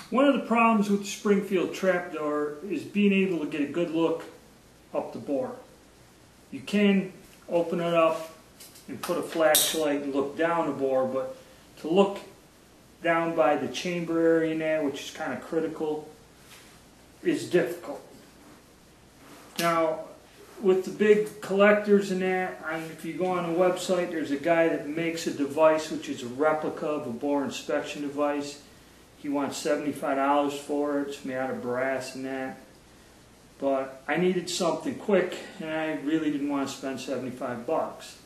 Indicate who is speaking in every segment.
Speaker 1: One of the problems with the Springfield trapdoor is being able to get a good look up the bore. You can open it up and put a flashlight and look down the bore, but to look down by the chamber area now, which is kind of critical, is difficult. Now, with the big collectors and that, if you go on a website, there's a guy that makes a device which is a replica of a bore inspection device. He wants $75 for it. It's made out of brass and that. But I needed something quick, and I really didn't want to spend 75 bucks.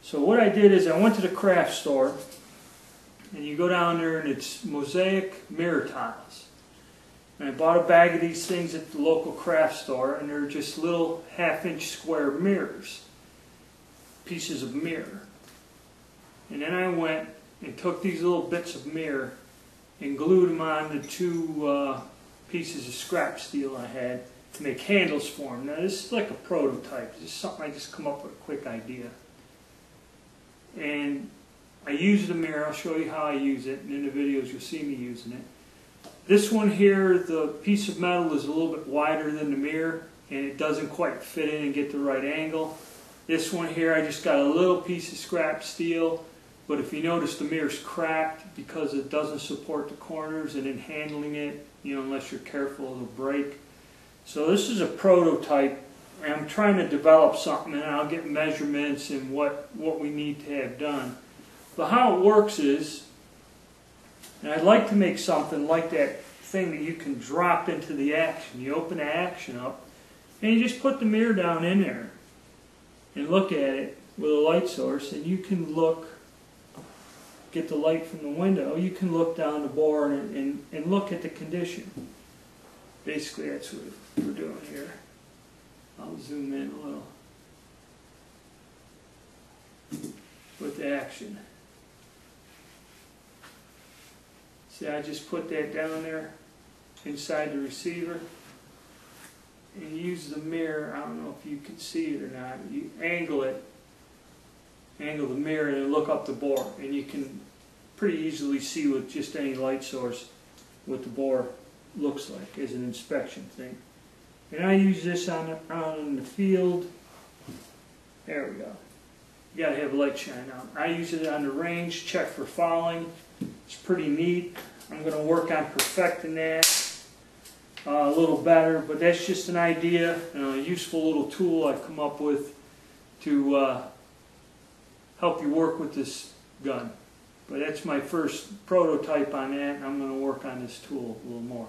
Speaker 1: So what I did is I went to the craft store, and you go down there and it's mosaic mirror tiles. And I bought a bag of these things at the local craft store, and they're just little half-inch square mirrors, pieces of mirror. And then I went and took these little bits of mirror and glued them on the two pieces of scrap steel I had to make handles for them. Now this is like a prototype. This is something I just come up with a quick idea. And I used the mirror. I'll show you how I use it, and in the videos you'll see me using it. This one here, the piece of metal is a little bit wider than the mirror, and it doesn't quite fit in and get the right angle. This one here, I just got a little piece of scrap steel, but if you notice, the mirror's cracked because it doesn't support the corners, and in handling it, unless you're careful, it'll break. So this is a prototype, and I'm trying to develop something, and I'll get measurements and what we need to have done. But how it works is, and I'd like to make something like that thing that you can drop into the action. You open the action up, and you just put the mirror down in there and look at it with a light source, and you can look, get the light from the window, you can look down the bore and look at the condition. Basically that's what we're doing here. I'll zoom in a little with the action. See, I just put that down there inside the receiver and use the mirror. I don't know if you can see it or not. You angle it, angle the mirror and look up the bore, and you can pretty easily see with just any light source what the bore looks like as an inspection thing. And I use this on the field. There we go. You gotta have light shine out. I use it on the range, check for fouling. It's pretty neat. I'm going to work on perfecting that a little better, but that's just an idea, a useful little tool I've come up with to help you work with this gun. But that's my first prototype on that, and I'm going to work on this tool a little more.